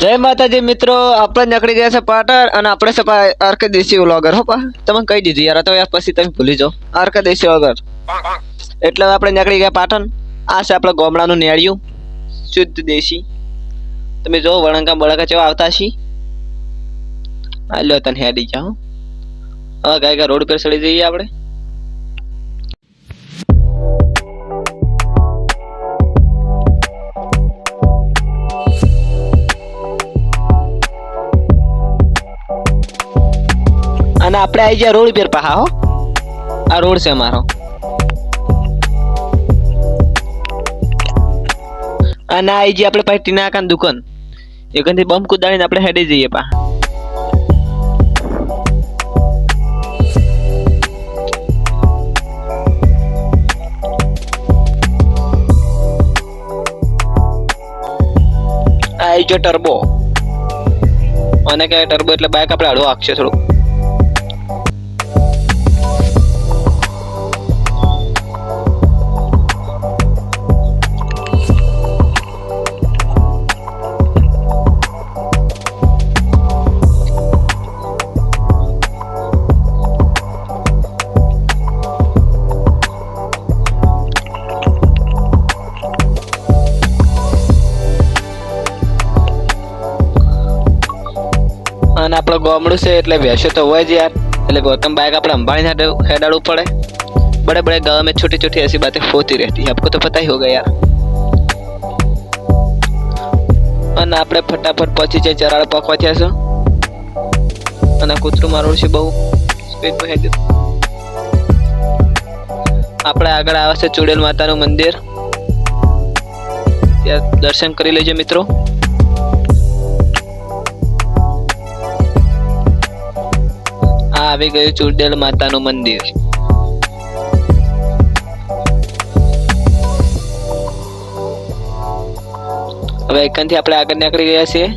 જય માતાજી મિત્રો, આપણે નીકળી ગયા છે પાટણ અને આપણે છે આરકે દેશી વ્લોગર હો પા તમને કહી દીધું યાર, તો યાર પછી તમે ભૂલી જાઓ આરકે દેશી વ્લોગર. એટલે આપણે નીકળી ગયા પાટણ. આ છે આપણે ગામડાનું નેળિયું શુદ્ધ દેશી. તમે જો વળંકા બળકા કેવા આવતા છી. આ લ્યો તને હેડી જાઓ. હવે ગાયકા રોડ પર ચડી જઈએ આપણે. અને આપણે આવી ગયા રોડ પર પહા હો. આ રોડ છે અમારો. અને આવી જઈએ આપણે પાછી ટીનાકાની દુકાન. એકાંથી બમ કુદાડીને આપણે હેડી જઈએ પા. આવી ગયો ટર્બો. અને કહેવાય ટર્બો એટલે બાઇક આપણે હળવો આખશે થોડું. અને આપણો ગામડું છે એટલે ભેંસો તો હોય જ યાર. એટલે ગૌતમ બાइक આપણે અંબાણી હેડાડવું પડે. बड़े बड़े गांव में छोटी छोटी ऐसी बातें होती रहती है, आपको तो पता ही होगा यार. અને આપણે ફટાફટ પહોંચી જાય ચરાડ પકવા થયા છો. અને કૂતરું મારું છે બહુ સ્પીડ પર હેડ્યું. આપણે આગળ આવે છે ચુડેલ માતાનું મંદિર. ત્યાં દર્શન કરી લેજો મિત્રો. આ આવી ગયું ચુડેલ માતાનું મંદિર. હવે એકાંથી આપણે આગળ નીકળી ગયા છીએ.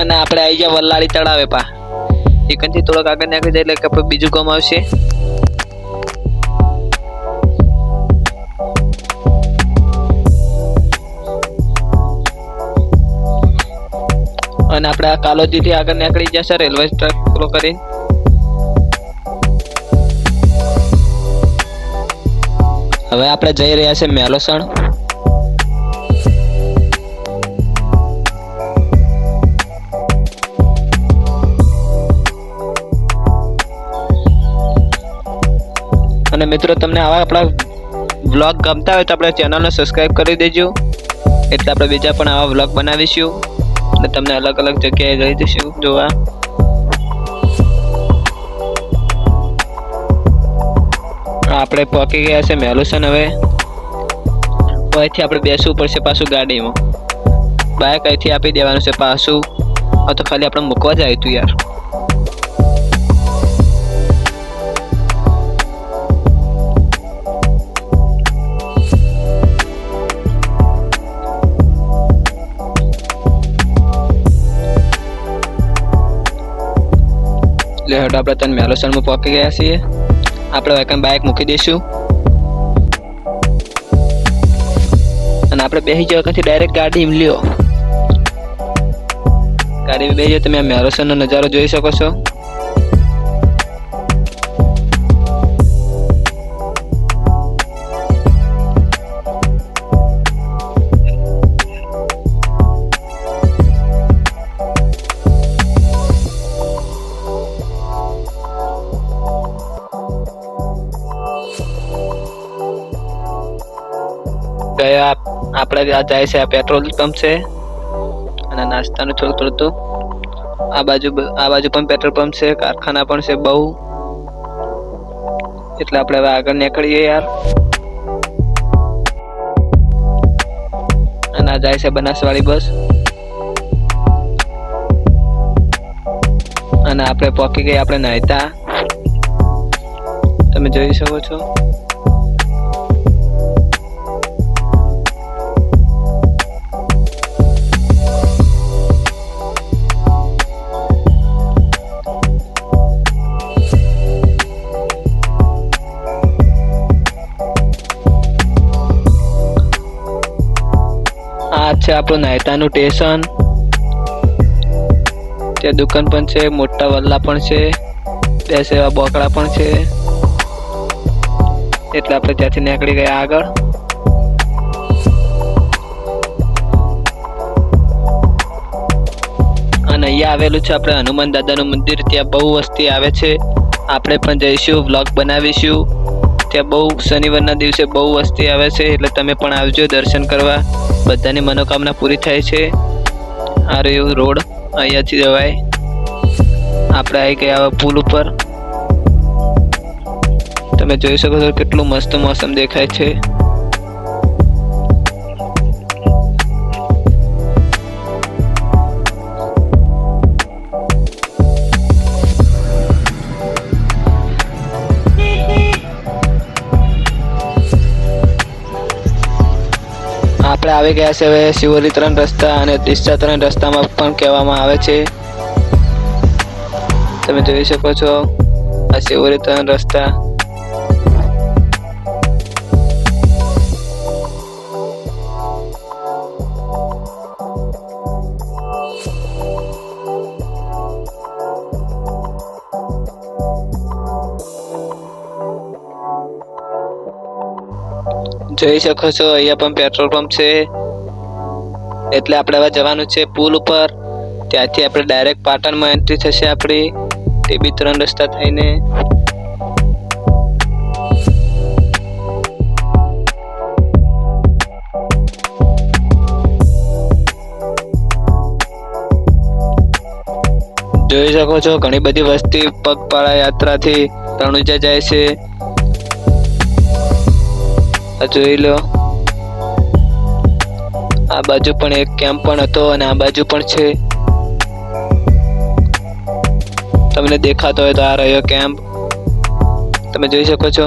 અને આપણે આવી ગયા વલ્લાળી તળાવે પા. એકાંથી થોડોક આગળ નીકળી જાય એટલે આપણે બીજું ગામ આવશે. અને આપણે આ કાલોજી થી આગળ નીકળી જશે રેલવે ટ્રેક પૂરો કરી. હવે આપણે જઈ રહ્યા છે મેલોસણ. અને મિત્રો તમને આવા આપણા વ્લોગ ગમતા હોય તો આપણે ચેનલને સબસ્ક્રાઇબ કરી દેજો. એટલે આપણે બીજા પણ આવા વ્લોગ બનાવીશું અને તમને અલગ અલગ જગ્યાએ લઈ જઈશું જોવા. આપણે પહોંચી ગયા છે મેલુસન. હવે અહીંથી આપણે બેસવું પડશે પાછું ગાડીમાં. બાઇક અહીંથી આપી દેવાનું છે પાછું. આ તો ખાલી આપણે મૂકવા જ આવ્યું હતું યાર. એટલે હેડ આપણે તને મેલોસણમાં પહોંચી ગયા છીએ. આપણે વેકન બાઇક મૂકી દઈશું અને આપણે બેસી જવા ત્યાંથી ડાયરેક્ટ ગાડી લ્યો. ગાડી બેસી જાવ. તમે આ મેલોસણનો નજારો જોઈ શકો છો. ગયા આપણે આ જાય છે. આ પેટ્રોલ પંપ છે અને નાસ્તાનું થોડું થોડું. આ બાજુ પણ પેટ્રોલ પંપ છે. કારખાના પણ છે બહુ. એટલે આપણે હવે આગળ નીકળીએ યાર. અને આ જાય છે બનાસવાળી બસ. અને આપણે પહોંચી ગયા આપણે નાયતા. તમે જોઈ શકો છો. આ છે આપણું નાયતાનું સ્ટેશન. ત્યાં દુકાન પણ છે, મોટા વલ્લા પણ છે, બે સેવા બોકડા પણ છે. એટલે આપણે ત્યાંથી નીકળી ગયા આગળ. અને અહીંયા આવેલું છે આપણે હનુમાન દાદાનું મંદિર. ત્યાં બહુ વસ્તી આવે છે. આપણે પણ જઈશું, વ્લોગ બનાવીશું. ત્યાં બહુ શનિવારના દિવસે બહુ વસ્તી આવે છે, એટલે તમે પણ આવજો દર્શન કરવા. બધાની મનોકામના પૂરી થાય છે. આ રહ્યું રોડ, અહીંયાથી જવાય. આપણે આવી ગયા પુલ ઉપર. તમે જોઈ શકો છો કેટલું મસ્ત મોસમ દેખાય છે. આપણે આવી ગયા છે હવે શિવોલી 3 રસ્તા અને ડીસા 3 રસ્તામાં પણ કહેવામાં આવે છે. તમે જોઈ શકો છો આ શિવોલી 3 રસ્તા. જોઈ શકો છો અહીંયા પણ પેટ્રોલ પંપ છે. એટલે આપણે હવે જવાનું છે પુલ ઉપર. ત્યાંથી આપણે ડાયરેક્ટ પાટણમાં એન્ટ્રી થશે આપણી, તે બી 3 રસ્તા થઈને. જોઈ શકો છો ઘણી બધી વસ્તી પગપાળા યાત્રાથી રણુજા જાય છે. જોઈ લો, આ બાજુ પણ એક કેમ્પ પણ હતો અને આ બાજુ પણ છે. તમને દેખાતો હોય તો આ રહ્યો કેમ્પ. તમે જોઈ શકો છો.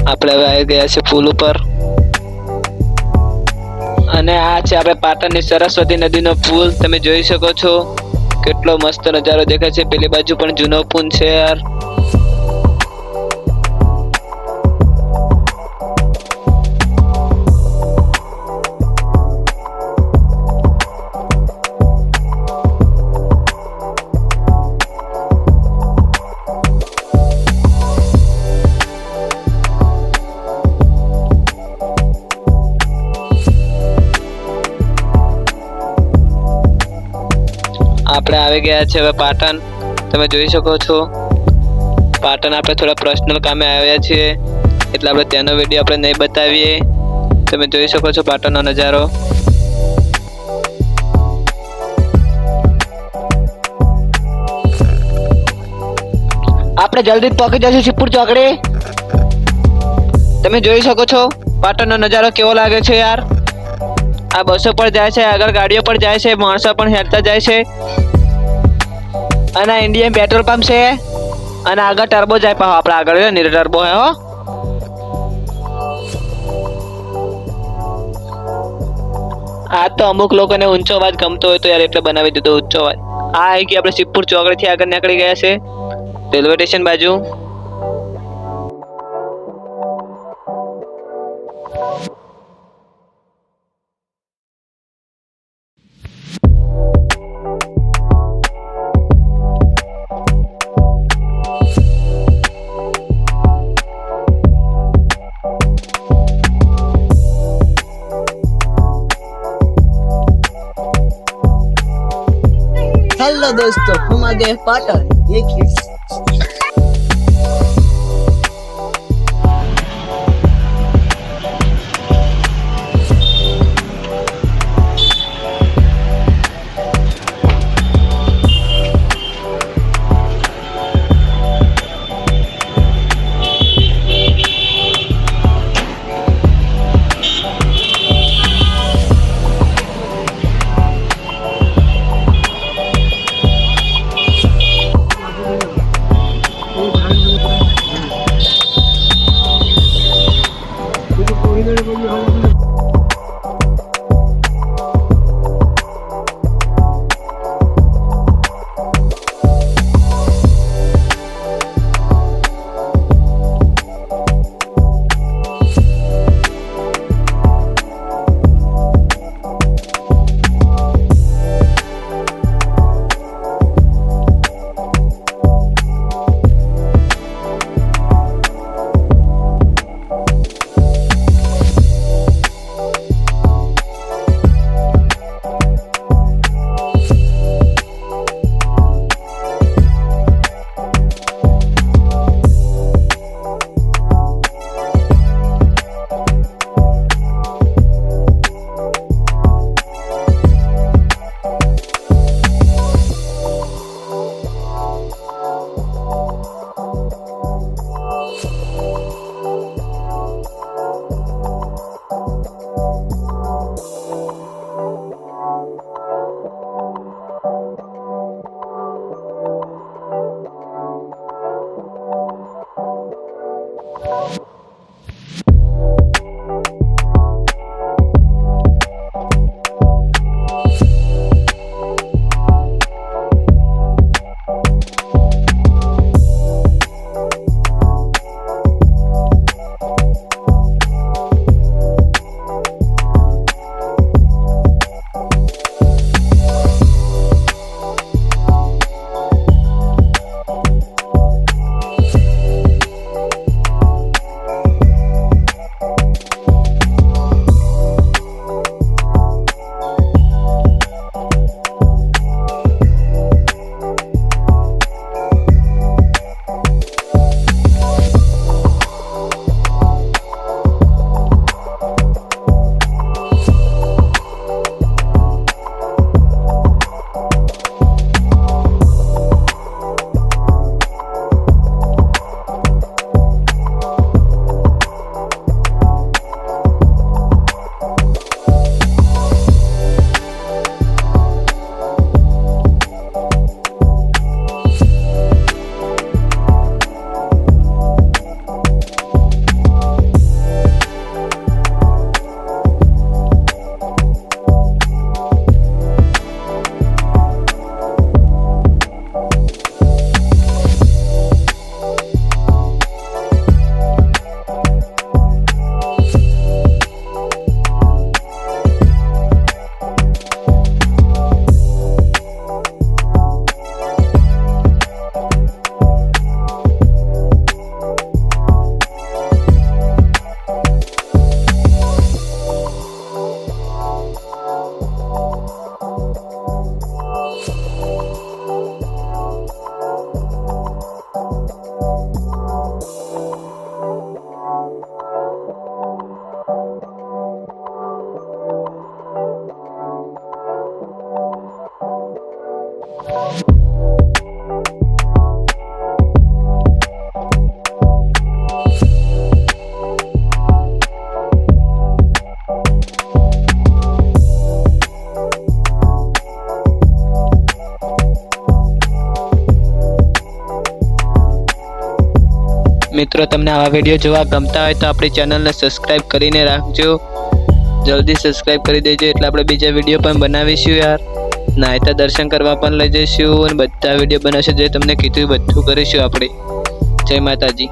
આપણે હવે આવી ગયા છે પુલ ઉપર. અને આ છે આપણે પાટણની સરસ્વતી નદીનો પુલ. તમે જોઈ શકો છો કેટલો મસ્ત નજારો દેખાય છે. પેલી બાજુ પણ જૂનો પુલ છે યાર. આપણે આવી ગયા છે હવે પાટણ. તમે જોઈ શકો છો પાટણ આપણે થોડા પર્સનલ કામે આવ્યા છીએ, એટલે આપણે તેનો વિડીયો આપણે નહીં બતાવીએ. તમે જોઈ શકો છો પાટણનો નજારો. આપણે જલ્દી જ પહોંચી જઈશું શિવપુર ચોકડી. તમે જોઈ શકો છો પાટણનો નજારો કેવો લાગે છે યાર. આ બસો પર જાય છે, આગળ ગાડીઓ પર જાય છે, માણસો પણ હેરતા જાય છે. અને ઇન્ડિયન પેટ્રોલ પંપ છે અને આગળ ટર્બો જાય પાછો. આપણે આગળ નીર ટર્બો હે હો. આ તો અમુક લોકોને ઊંચો અવાજ ગમતો હોય તો યાર એટલે બનાવી દીધો ઊંચો અવાજ. આ આવી કે આપણે શિવપુર ચોકડીથી આગળ નીકળી ગયા છે રેલવે સ્ટેશન બાજુ. हेलो दोस्तों, हम आ गए पाटन। देखिए મિત્રો તમને આવા વિડીયો જોવા ગમતા હોય તો આપણી ચેનલને સબસ્ક્રાઇબ કરીને રાખજો. જલ્દી સબસ્ક્રાઇબ કરી દેજો એટલે આપણે બીજા વિડીયો પણ બનાવીશું યાર. નાયતા દર્શન કરવા પણ લઈ જઈશું અને બધા વિડીયો બનાવશું જે તમને કીધું બધું કરીશું આપણે. જય માતાજી.